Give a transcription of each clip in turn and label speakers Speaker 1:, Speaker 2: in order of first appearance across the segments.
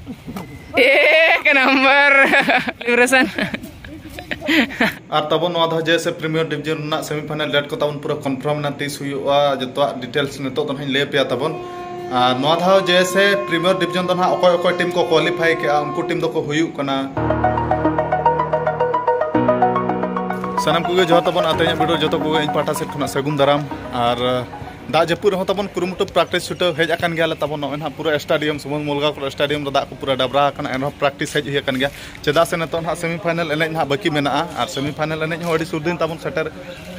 Speaker 1: एक number liberation
Speaker 2: और तबन नवा जैसे प्रीमियर डिवीजन ना सेमीफाइनल डेट को तबन पूरा कंफर्म ना तीस हुआ जो डिटेल्स नितो तो लय पे तबन नवा जैसे प्रीमियर डिवीजन तो ना अकोय टीम को क्वालिफाई के उनको टीम दो को हुयु कना सानम को जो तबन आते वीडियो जो को इन पाटा सेट खना सगुन दाराम और दा जपुर हो तबन कुरुमुटु प्रैक्टिस छुटा हेज आकान गया तबन ना पूरा स्टेडियम सुमन मुलगा को स्टेडियम दा को पूरा डबरा कना एन प्रैक्टिस हेज हुई गया चेदा से नतो ना सेमीफाइनल एने ना बाकी मेना और सेमीफाइनल एने हो सुरदिन तबन सेटर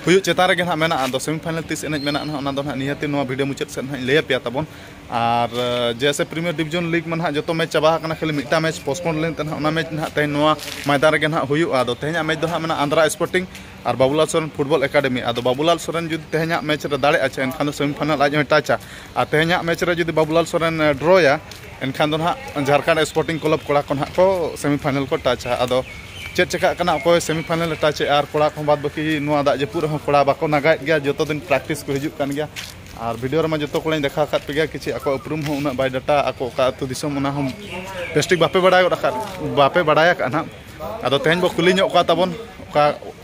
Speaker 2: हुयु चेता रे ना मेना दो सेमीफाइनल तीस एने मेना ना दो ना नियति नो वीडियो मुचाद से लय पे तबन और जैसे प्रीमियर डिवीजन लीग में जो मैच चाबा खाली मिटा मैच पोस्टपोन लेन ना मैच ना तेज मैदान रे ना हुआ तेज मैच दो मेना आंध्रा स्पोर्टिंग और बाबूलाल सोरेन फुटबॉल एकेडमी आदो बाबूलाल सोरेन जो तेज मैच रे दाड़े आचे एनखान सेमीफाइनल आज टाचा और तेज मैच रे जो बाबूलाल सोरेन ड्रॉया एनखान ना झारखंड स्पोर्टिंग क्लब कोड़ा को ना को सेमीफाइनल को टाचा आदो चेक चेका को सेमीफाइनल टाचे और कोड़ा को बाद बाकी दा जपुर कोड़ा बाको नगाए गया जो दिन प्रैक्टिस को हिजुक कान गया और वीडियो में जो को देखा पे गया किसी ako उपरूम हो उना बायोडाटा ako का अतु दिसम उना हम बेस्टिक बापे बड़ाया ना आदो तेज बो कुली का तबन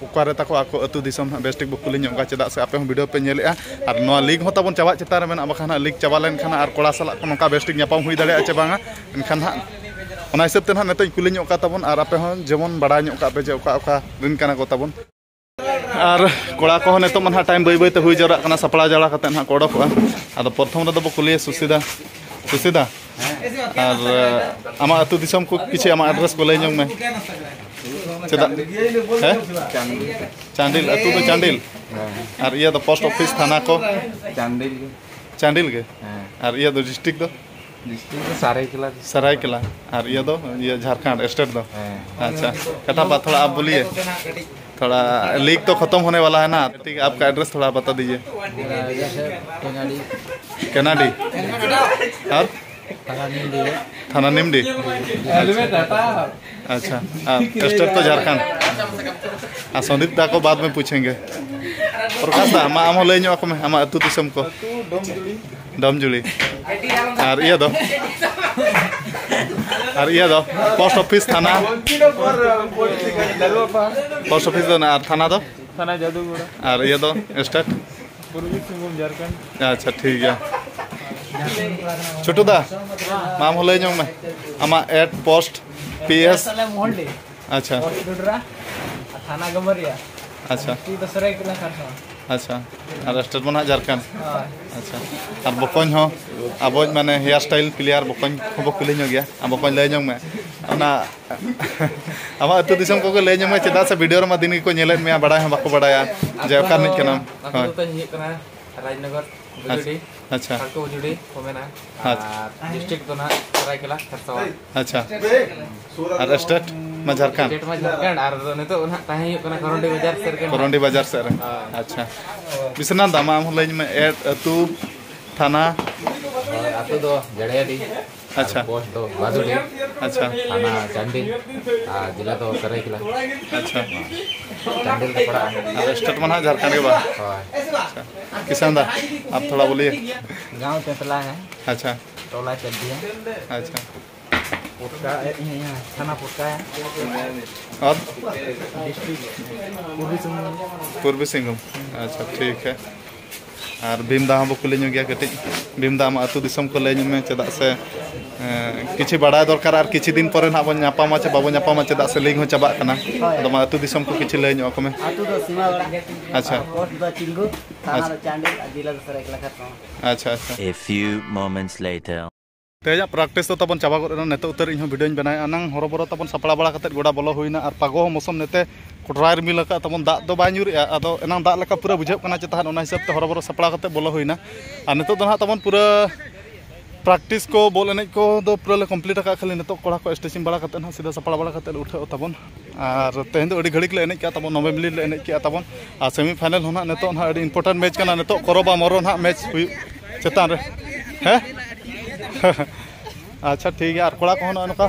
Speaker 2: ओकारे ताको ako अतु दिसम बेस्टिक बो कुली का चेदा से आपे वीडियो पे नेलेआ और नवा लीग हो तबन चाबा चेता रे मेना बखाना लीग चाबा लेन खाना और कोड़ा साला को नका बेस्टिक न्यापाम हुई दाड़े आचे बांगा एनखान हा ओना हिसाब ते ना नेतो कुली का तबन और आपे हो जेमन बड़ा का पे जे ओका रिन काना को तबन और कोड़ा को नेतो मन टाइम बै बै ते हुई जरा कना सपड़ा जड़ा कते ना कोडक आदो प्रथम रे दो कुलिए सुसीदा और आमा अतु दिसम को किछि आमा एड्रेस को लय जंग में चेदा चांडिल अतु तो चांडिल और ये तो पोस्ट ऑफिस थाना को चांडिल के और ये तो डिस्ट्रिक्ट दो सरायकेला और ये दो ये झारखंड स्टेट दो अच्छा कटा बात थोड़ा आप बोलिए थोड़ा लीग तो खत्म होने वाला है ना ठीक है आपका एड्रेस थोड़ा बता दीजिए केनाडी और थाना निमडी अच्छा स्टेट तो झारखंड संदीप दा को बाद में पूछेंगे प्रकाश दा आम लय को में आमा अतु दिसम को डमजुड़ी और ये दो पोस्ट ऑफिस थाना पोस्ट ऑफिस दो ना थाना दो थाना जादूगोड़ा और ये दो स्टेट पूर्वी सिंहभूम झारखंड अच्छा ठीक है छोटू दा माम लय जंग में आमा एट पोस्ट पीएस अच्छा थाना गमरिया अच्छा अच्छा और स्टेट में झारखंड अच्छा और बकन हो अब माने हेयर स्टाइल प्लेयर बकन को कुली गया बकन लय जंग में ना आमा अतु दिसम को लय जंग में चेदा से वीडियो में दिन को नेलेत में बड़ा है बाको बड़ाया जे ओकर निक कना राजनगर अच्छा को मेना डिस्ट्रिक्ट तो ना सरायकेला खरसावा अच्छा और स्टेट में झारखंड और ने तो ना ताही कना करंडी बाजार से अच्छा विश्वनाथ दामा हम लय में एट अतु थाना अतु दो जड़ेडी अच्छा पोस्ट तो बादुड़ी अच्छा थाना चांडिल जिला तो सरायकेला अच्छा चांडिल का पड़ा और स्टेट में झारखंड के बाद अच्छा किसान दा आप थोड़ा बोलिए गांव तेतला है अच्छा टोला चड्डी है अच्छा पुटका यहाँ थाना पुटका है और डिस्ट्रिक्ट पूर्वी सिंहभूम अच्छा ठीक है और भीमदा हम कुली गया कटी भीमदा अतु दिसम को लय में चेदा से किछि बड़ा दरकार और किछि दिन पर ना बन नापामा चे बाबो नापामा चेदा से लीग हो चाबा कना दमा अतु दिसम को किछि लय को में अतु दो सीमा बड़ा अच्छा पोस्ट दो चिंगू थाना चांडिल जिला सरायकेला खरसावा अच्छा अच्छा
Speaker 3: A few moments later
Speaker 2: Tej practice तो तबन चाबा को नेतो उतर इन वीडियो बनाए अनंग हरबरो तबन सपड़ा बड़ा कते गोड़ा बोलो हुईना और पागो मौसम नेते कोटरार मिल का तबन दा दो बाय न्यूर आदो एनांग दा लका पूरा बुझे कना चेतान ओना हिसाब ते हरबरो सपड़ा कते बोलो हुईना और नेतो दो ना तबन पूरा प्रैक्टिस को बॉल एने को दो पूरा ले कंप्लीट का खाली नेतो कोड़ा को स्टेचिंग बड़ा कते ना सीधा सपड़ा बड़ा कते उठे तबन और तेहन दो अड़ी घड़ी ले एने क्या तबन 9 मिनट ले एने क्या तबन और सेमीफाइनल होना नेतो ना अड़ी इंपोर्टेंट मैच कना नेतो करोबा मरो ना मैच हुई चेतान रे हैं अच्छा ठीक है और कोड़ा को नोका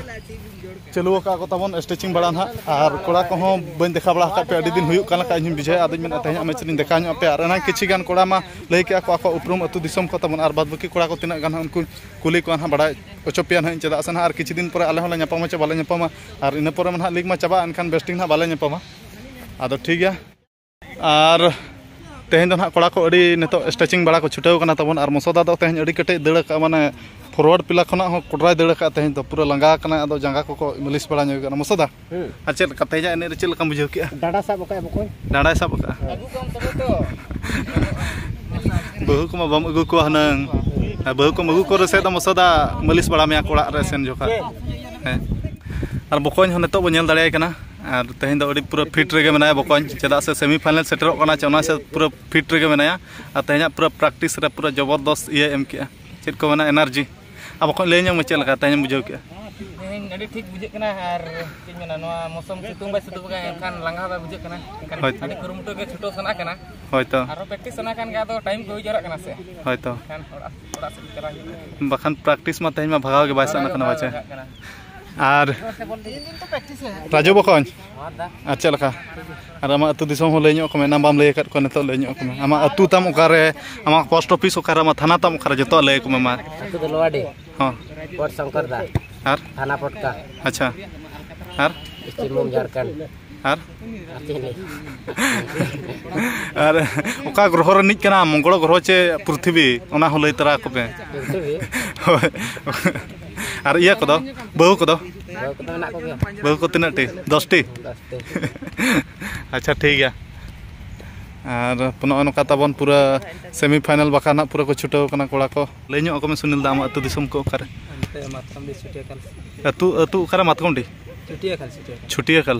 Speaker 2: चलू का को तबन स्टिचिंग बड़ा ना और कोड़ा को बन देखा बड़ा पे अडी दिन हुयु काना का इन बिजय आदि में तेज मैच इन देखा पे और ना किछि गान कोड़ा मा लई के को उपरुम अतु दिसम को तबन और बाद बाकी कोड़ा को तिना गान उनको कुली को ना बड़ा ओचोपिया ना चदा सन और किछि दिन पर आले होला न्यापा मा बाले न्यापा और इन पर ना लीग मा चाबा अनखान बेस्टिंग ना बाले न्यापा आदो ठीक है और तेहन ना कोड़ा को अडी नेतो स्टिचिंग बड़ा को छुटाव कना तबन और मसोदा दो तेहन अडी कटे दड़ का माने फॉरवर्ड पिला खना हो कोटराय दड़ का तेहन तो पूरा लंगा कना अदो जंगा को मलिस बड़ा न्यो कना मसोदा आ चेल का तेजा एने चेल का बुझाव के
Speaker 4: डाडा साब का बको
Speaker 2: डाडा साब का बहु को बम अगु को हनंग बहु को मगु को रसे द मसोदा मलिस बड़ा में कोड़ा रे सेन जोखा हे और बकोन हो नेतो बनेल दाड़े कना और तेहन अड़ी पूरा फिट रेगे मेनाया बकोन चेदा से सेमीफाइनल सेटरो कना चना से पूरा फिट रेगे मेनाया और तेहन पूरा प्रैक्टिस रे पूरा जबरदस्त ये एम के चेद को मना एनर्जी अब बकोन ले न्यम चेल का तेहन बुझाव के
Speaker 1: तेहन अड़ी ठीक बुझे कना और चेद मेना नोआ मौसम सितुंग बाय सितुंग का एनखान लांगा बा बुझे कना एनखान अड़ी कुरुमुटो के छुटो सना कना
Speaker 2: होयतो
Speaker 1: आरो प्रैक्टिस सना कान का तो टाइम को जरा कना से
Speaker 2: होयतो
Speaker 1: खान ओड़ा से चला
Speaker 2: बखान प्रैक्टिस मा तेहन मा भगाव के बाय सना कना बाचे और राजू बकोन अच्छा लका और आमा अतु दिसम हो लेño को मेना बाम ले कत को नेतो लेño को आमा अतु तम ओकारे आमा पोस्ट ऑफिस ओकारे मा थाना तम ओकारे जतो ले को मा
Speaker 4: अतु दो लोवाडी
Speaker 2: हां
Speaker 4: पोट शंकर दा
Speaker 2: और
Speaker 4: थाना पटका
Speaker 2: अच्छा और
Speaker 4: स्टीमम झारखंड
Speaker 2: और और ओका ग्रह रे निक कना मंगल ग्रह चे पृथ्वी ओना हो ले तरा को पे और इया को दो बहु को तिना टी 10 टी अच्छा ठीक है और पुनो नका तबन पूरा सेमीफाइनल बाकाना पूरा को छुटाव कना कोड़ा को लेño को में सुनील दाम अतु दिसम को करे
Speaker 4: मातकम दे छुटिया कल
Speaker 2: अतु करे मातकम डी छुटिया कल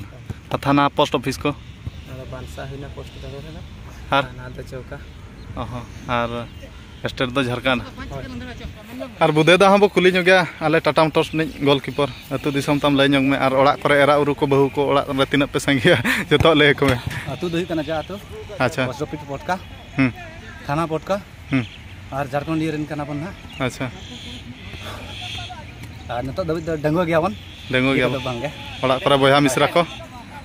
Speaker 2: थाना पोस्ट ऑफिस को
Speaker 4: बांसा हिना पोस्ट का
Speaker 2: और
Speaker 4: ना तो चौका
Speaker 2: और स्टेट दो झारखंड और बुदेदा हम बो कुली गया आले टाटा मोटर्स ने गोलकीपर अतु दिसम तम ले में और ओड़ा करे एरा उरु को बहु को ओड़ा रे तिना पे संगिया जतो ले को में
Speaker 4: अतु दही कना जा अतु
Speaker 2: अच्छा
Speaker 4: पोस्ट ऑफिस पटका थाना पटका और झारखंड रेन कना बन ना
Speaker 2: अच्छा
Speaker 4: और नतो दबि डंगो गया बन बांगे
Speaker 2: ओड़ा करे बया मिश्रा को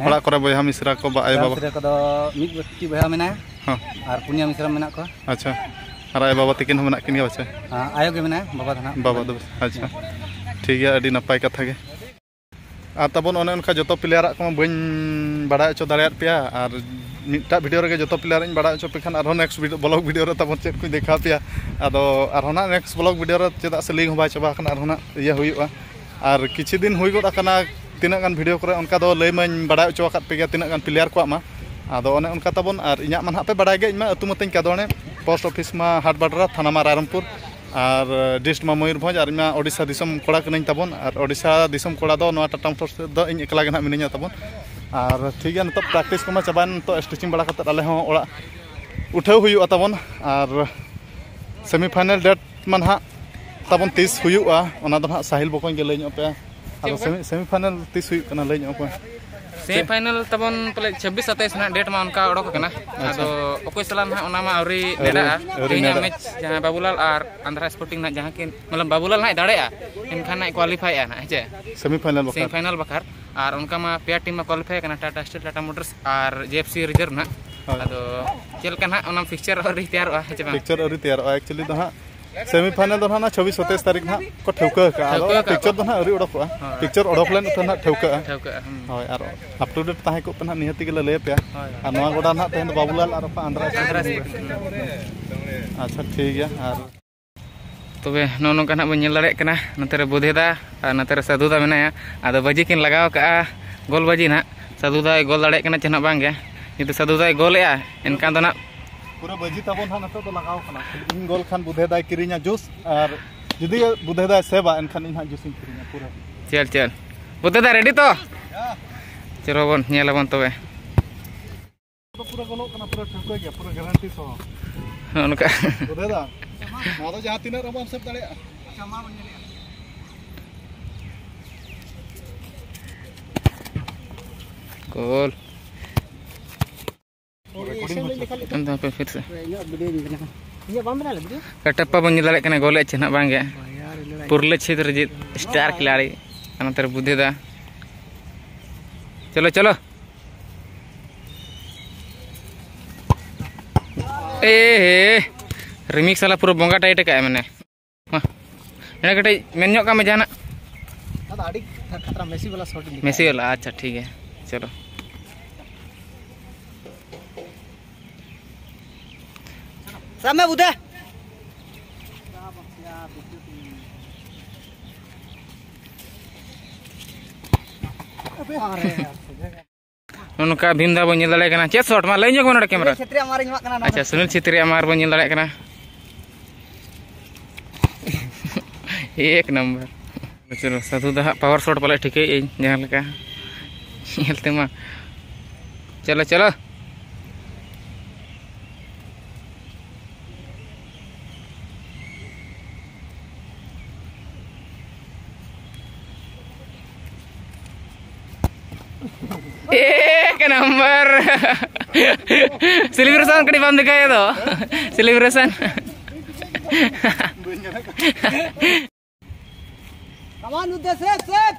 Speaker 2: ओड़ा करे बया मिश्रा को आय बाबा
Speaker 4: को दो मिक बट्टी बया मेना
Speaker 2: हां
Speaker 4: और पुनिया मिश्रा मेना को
Speaker 2: अच्छा और आय बाबा तिकिन हम किन गया बच्चे
Speaker 4: हां आयो के मेना बाबा थाना
Speaker 2: बाबा दो अच्छा ठीक है अडी नपाय कथा के आ तबन ओने उनका जतो प्लेयर को बन बड़ा चो दाड़ियात पिया और मिटा वीडियो रे जतो प्लेयर इन बड़ा चो पे खान और नेक्स्ट वीडियो ब्लॉग वीडियो रे तबन चेक को देखा पिया आदो और होना नेक्स्ट ब्लॉग वीडियो रे चेदा से लिंक होबा चबा खान और होना ये हुआ और किछि दिन हुई गड आकना तिना गान वीडियो करे उनका दो लय मन बड़ा चो आकत पे तिना गान प्लेयर को मा आदो ओने उनका तबन और इया मन हा पे बड़ा गे इमा अतु मतन कादोने पोस्ट ऑफिस मा हाटबाडरा थाना मा रायरंगपुर और डिस्ट मा मयूरभंज और इमा ओडिशा दिसम कोड़ा कनኝ तबन और ओडिशा दिसम कोड़ा दो नवा टाटा मोटर्स दो इन एकला गना मिनिया तबन और ठीक है तो प्रैक्टिस को मा चाबान तो स्टिचिंग बड़ा करते आले हो ओड़ा उठाव हुआ तबन और सेमीफाइनल डेट मन हा तबन 30 हुआ ओना दो हा साहिल बकोन के लेño पे और सेमीफाइनल 30 हुई कना लेño को
Speaker 1: सेमीफाइनल तबन पले 26 27 ना डेट मा उनका ओडक कना आदो ओकोय सलाम ना ओना मा औरी नेडा तेना मैच जहां बाबूलाल और आंध्रा स्पोर्टिंग ना जहां के मतलब बाबूलाल ना दाड़ेया इनखान ना क्वालिफाई ना है सेमीफाइनल बखार और उनका मा पेयर टीम मा क्वालिफाई कना टाटा स्टील टाटा मोटर्स और जेएफसी रिजर्व ना आदो चेल कना ओना पिक्चर औरी तैयार है
Speaker 2: पिक्चर औरी तैयार एक्चुअली दो हा सेमीफाइनल दो ना 26 27 तारीख ना को ठौका का पिक्चर दो ना औरी ओडकवा पिक्चर ओडकलेन तो ना ठौका होय और अप टू डेट ताहे को पना निहति के ले पे और नवा गोडा ना तेन बाबूलाल और आंध्रा अच्छा ठीक है और
Speaker 1: तबे नोनो काना बन नेल दाड़े कना नतरे बुधेदा और नतरे साधुदा मेनाया आदो बाजी किन लगाव का गोल बाजी ना साधुदा गोल दाड़े कना चना बांगे नितो साधुदा गोलया एनका दो ना
Speaker 2: पूरा बजी तबन हा नतो तो लगाव कना इन गोल खान बुधेदा किरिना जूस और जदी बुधेदा सेवा एनखान इन हा जूस किरिना पूरा
Speaker 1: चल बुधेदा रेडी तो चलो बन नेलबन तबे
Speaker 2: तो पूरा गोलो कना पूरा ठोका गया पूरा गारंटी सो
Speaker 1: उनका
Speaker 2: बुधेदा मा तो जहां तीन रबम सब दाड़े क्षमा बन
Speaker 1: गोल अंदर पे फिर से कटप्पा बन दाड़े कना गोल चना बांगे पुरले क्षेत्र जीत स्टार खिलाड़ी अनंतर बुद्धि दा चलो चलो ए रिमिक्स वाला पूरा बोंगा टाइट का है मैंने मैंने कटे मेन्यो का में जाना
Speaker 4: खतरा मेसी वाला शॉट
Speaker 1: मेसी वाला अच्छा ठीक है चलो
Speaker 4: समय बुधे
Speaker 1: उनका भीमदा बन दड़े कना चेक शॉट मा लई जोग कैमरा
Speaker 4: क्षेत्रीय मार इनवा कना
Speaker 1: अच्छा सुनील छेत्री मार बन दड़े कना एक नंबर चलो साधु दा पावर शॉट पाले ठीक है जहां लका हेलते मा चलो चलो एक नंबर सेलिब्रेशन कड़ी बाम दिखाया तो सेलिब्रेशन
Speaker 4: कमान उद्देश्य सेफ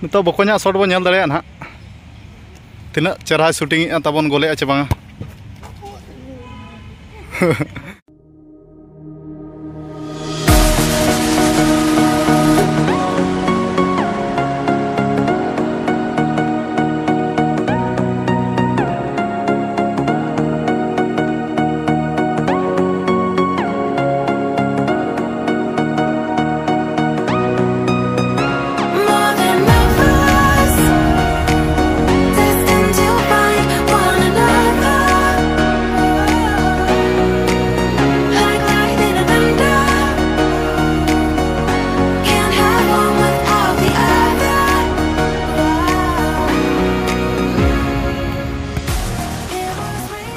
Speaker 2: नितो बकोnya शॉट बन नेल दाड़े ना तिना चरहा शूटिंग तबन गोले आचे बांगा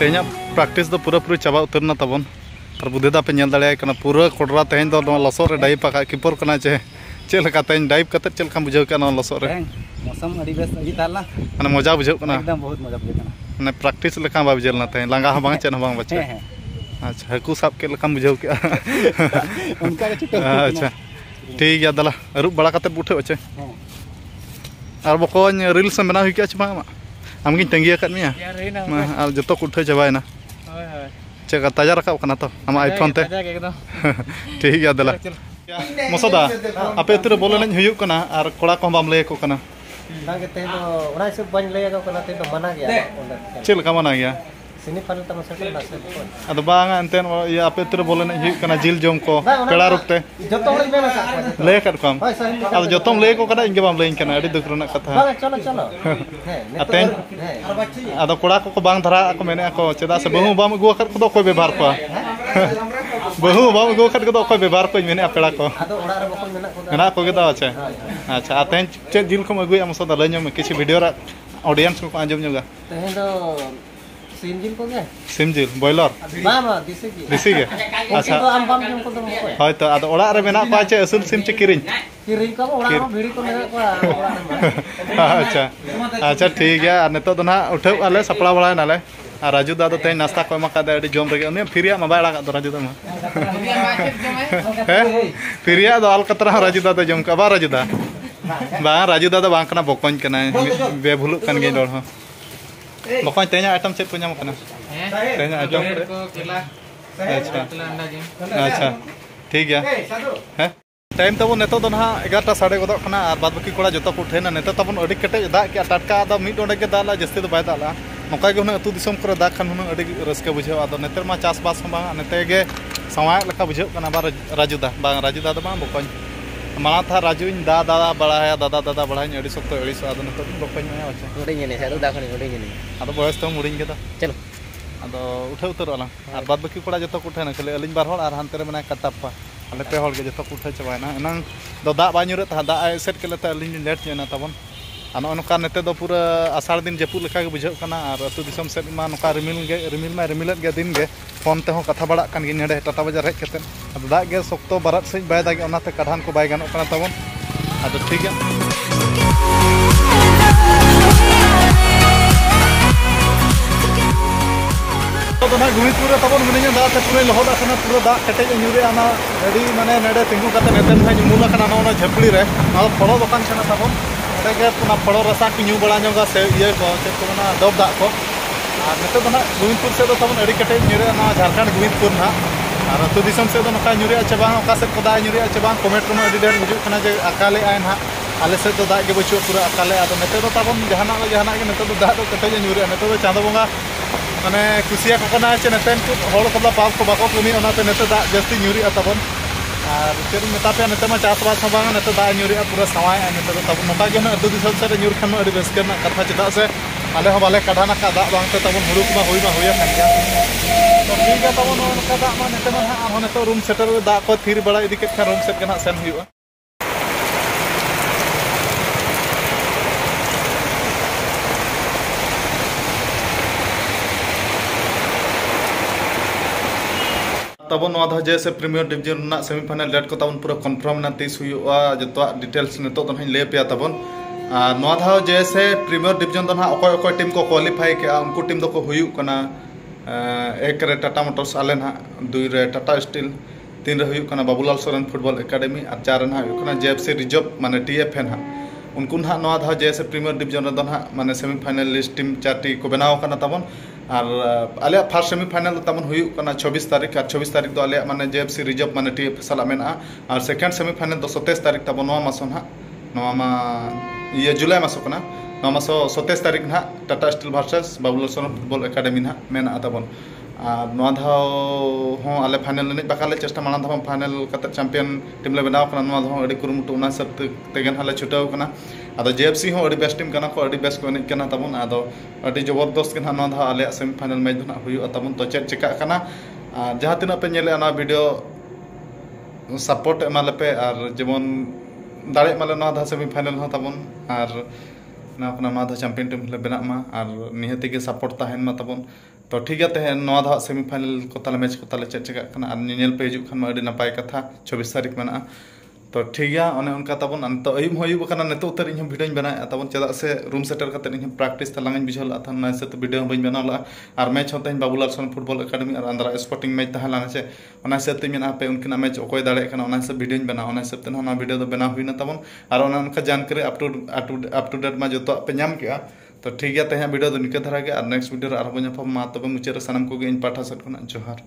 Speaker 2: तेना प्रैक्टिस दो पूरा पूरा चाबा उतरना तबन और बुद्धि पे नेल दाड़े कना पूरा कोडरा तेन दो लसो रे डाइव पका कीपर कना चे चेलका तेन डाइव कते चेलका बुझाव कना लसो रे
Speaker 4: मौसम अड़ी बेस अड़ी ताला
Speaker 2: माने मजा बुझाव कना
Speaker 4: एकदम बहुत मजा बुझाव कना
Speaker 2: माने प्रैक्टिस लेका बा बुझलना तेन लांगा ह बांग चेन ह बांग बच्चा अच्छा हकू साब के लेका बुझाव के
Speaker 4: उनका के छुट्टी
Speaker 2: अच्छा ठीक गया दला रुब बड़ा कते उठे बच्चे और बकोन रील्स में बना हुई के बांग आमगिन तंगिया कत मिया और जतो कुठे चबायना चेक ताजा रखा कना तो आम आईफोन ते ठीक गया दला मसदा आपे उतर बोलन हुयु कना और कोड़ा को बाम ले को कना
Speaker 5: बागे ते तो ओना से बन ले को कना ते तो मना गया
Speaker 2: चेल का मना गया
Speaker 5: सिनी फाइनल तम सेटल ना से
Speaker 2: अद बांगा एंतेन या आपे उतर बोलन हुयु कना जिल जोम को पेड़ा रुपते
Speaker 5: जतो हड़ मेना का
Speaker 2: ले कर कम अब जतोम ले को कना इंगे बाम ले कना अडी दुख रना कथा
Speaker 5: बागे चलो चलो
Speaker 2: अतेन अद कोड़ा को बांग धरा को मेने को चेदा से बहु बाम गो कर को कोई व्यवहार को बहु बाम गो कर को कोई व्यवहार को मेने पेड़ा को
Speaker 5: आदो ओड़ा रे बको
Speaker 2: मेना को के दा अच्छा अच्छा अतेन चे जिल को अगुय हम सदा लഞ്ഞ में किसी वीडियो रा ऑडियंस को आंजम जोगा
Speaker 5: तेन दो सिम जिल को गे
Speaker 2: सिम जिल बॉयलर
Speaker 5: मामा
Speaker 2: दिसी के अच्छा
Speaker 5: तो आम बाम जम को तो मको
Speaker 2: होय तो अद ओड़ा रे मेना पाचे असल सिम चे किरिन
Speaker 5: किरिन को ओड़ा रो भिड़ी को मेना को
Speaker 2: अच्छा अच्छा ठीक है नेतो तो ना उठे आले सपड़ा बड़ा नाले और राजू दा तो तेन नाश्ता को एमा का दे जोम रे उनी फिरिया मा बाड़ा का राजू दा मा फिरिया दो आल कतरा राजू दा तो जोम का बा राजू दा बा राजू दा तो बांग कना बकोन कना बे भुलु कन गे डोर हो बकोन तेना आइटम चेक को नाम कना तेना आइटम अच्छा अच्छा ठीक है हैं टाइम तब नेतो तो ना 11टा साढ़े गदो खाना और बाद बाकी कोड़ा जो को उठेना नेतो तब अड़ी कटे दा के टाटका दा मिड ओंडे के दाला जस्ती तो बाय दाला नोका गे हुना अतु दिसम करे दा खान हुना अड़ी रस्के बुझाव आदो नेतर मा चास बास बा नेते गे सवाय लका बुझाव कना बा राजू दा दा बा बकोन माना था राजू इन दादा बड़ा दादा बड़ा अड़ी सप्तो अड़ी सो आदो नेतो बकोन में अच्छा
Speaker 5: उड़ी ने सादो दा खनि उड़ी ने
Speaker 2: आदो बयस तो मुड़िन के दा
Speaker 5: चलो
Speaker 2: आदो उठे उतर वाला और बाद बाकी कोड़ा जो को उठेना खाली अलिन बार और हानते रे मना कटापा अले पे हल के जो को उठे चबायना एनंग दो दा बा नुरे ता दा सेट के लेते अलिन लेट जेना तबन आनो नका नेते दो पूरा आषाढ़ दिन जपू लेका के बुझाव कना और अतु दिसम सेट मा नका रिमिल मा रिमिलत गे दिन गे फोन ते हो कथा बड़ा कान गे नेडे टाटा बाजार हेज केते अब दा गे सख्तो बारात से बाय दागे ओनाते कढान को बाय गानो कना तबन आदो ठीक है तो ना गोविंदपुर तबन मिनिया दाग से पूरे लहदा खाना पूरा दाग कटे ᱧᱩᱨᱮ आना गाड़ी माने नेडे तिंगु कते नेते ना मूल खाना ना झपली रे ना फड़ो दुकान खाना तबन अरे के ना फड़ो रसा की ᱧᱩ बड़ा जोगा से ये को चेक को ना डब दाग को और नेते तो ना गोविंदपुर से तो तबन अड़ी कटे ᱧᱩᱨᱮ ना झारखंड गोविंदपुर ना और अतु दिसम से तो नका ᱧᱩᱨᱮ चे बांग ओका से कोदा ᱧᱩᱨᱮ चे बांग कमेंट को अड़ी देर हिजु खाना जे अकाले आए ना आले से तो दाग के बचो पूरा अकाले आदो नेते तो तबन जहाना के नेते तो दाग तो कटे ᱧᱩᱨᱮ नेते तो चांदो बंगा माने कुसिया को कना चे नेते हड़ को पाप को बाको कमी ओनाते नेते दाग जस्ती ᱧᱩᱨᱮ तबन और चेर मेता पे नेते मा चासबास बांग नेते दाग ᱧᱩᱨᱮ पूरा सवाय नेते तो तबन नका के अतु दिसम से ᱧᱩᱨ खान अड़ी बेसकर ना कथा चेदा से आले हो बाले कढाना का दाग बांग ते तबन हुड़ुक मा होया खान गया तो ठीक है तबन नका दाग मा नेते मा हां नेते रूम सेटर दाग को थीर बड़ा इदी के रूम सेट के ना सेन हुआ तबन जैसे प्रीमियर डिवीजन सेमीफाइनल डेट को तबन पूरा कन्फर्म ना तीस हुआ जो डिटेल्स नितो तो लै पे तबन जैसे प्रीमियर डिवीजन तो अकोय टीम को क्वालिफाई के उनको टीम को हुयुकना एक रे टाटा मोटर्स आले ना दुई रे टाटा स्टील तीन रे हुयुकना बाबूलाल सोरेन फुटबॉल एकेडमी और चार ना हुयुकना जेएफसी रिजर्व माने टीएफए ना उनको ना जैसे प्रीमियर डिवीजन रे ना माने सेमीफाइनल लिस्ट टीम 4 टी को बनाव कना तबन और आले फर्स्ट सेमीफाइनल तबन हुयुकना 24 तारीख और 24 तारीख तो आले माने जेएफसी रिजर्व माने टीएफए साला मेना और सेकंड सेमीफाइनल तो 27 तारीख तबन नवा मासो ना नवा मा ये जुलाई मासो कना नवा मासो 27 तारीख ना Tata steel versus Babulal Soren football academy ना मेना तबन और आले फाइनल ने बाकाले चेष्टा माना धाम फाइनल कते चैंपियन टीम ले बनाव कना अड़ी कुरुमुटु ना सब तेगन हाले छुटाव कना आदो जेएफसी हो अड़ी बेस्ट टीम कना को अड़ी बेस्ट को एने कना तबन आदो अड़ी जबरदस्त के ना आले सेमीफाइनल मैच ना हुई तबन तो चेक चिका कना जहां तिना पे नेले ना वीडियो सपोर्ट एमाले पे और जेमन दाड़े माले ना सेमीफाइनल हो तबन और ना अपना चैंपियन टीम ले बना मा और निहति के सपोर्ट ताहेन मा तबन तो ठीक है ना सेमीफाइनल को ताले मैच को ताले चेक चिका नेल पे हिजु खान अड़ी नपाय कथा 24 तारीख में तो ठीक है अने उनका तबन तो अयुब होयुबकना नेतो उतर इन वीडियो बना तबन चेदा से रूम सेटर करते इन प्रैक्टिस तलांग बुझला था ना से तो वीडियो बन बनाला और मैच होते बाबूलाल सोरेन फुटबॉल एकेडमी और आंध्रा स्पोर्टिंग मैच तहला से ओना से ते मेना पे उनकिना मैच ओकोय दाड़े कना ओना से वीडियो बना ओना से ते ना वीडियो तो बना हुईना तबन और ओना उनका जानकारी अप टू डेट मा जो पे नाम किया तो ठीक है वीडियो तो निके धरा के और नेक्स्ट वीडियो और मा तब मुचाद सामान को इन पाठा सेट जोहार।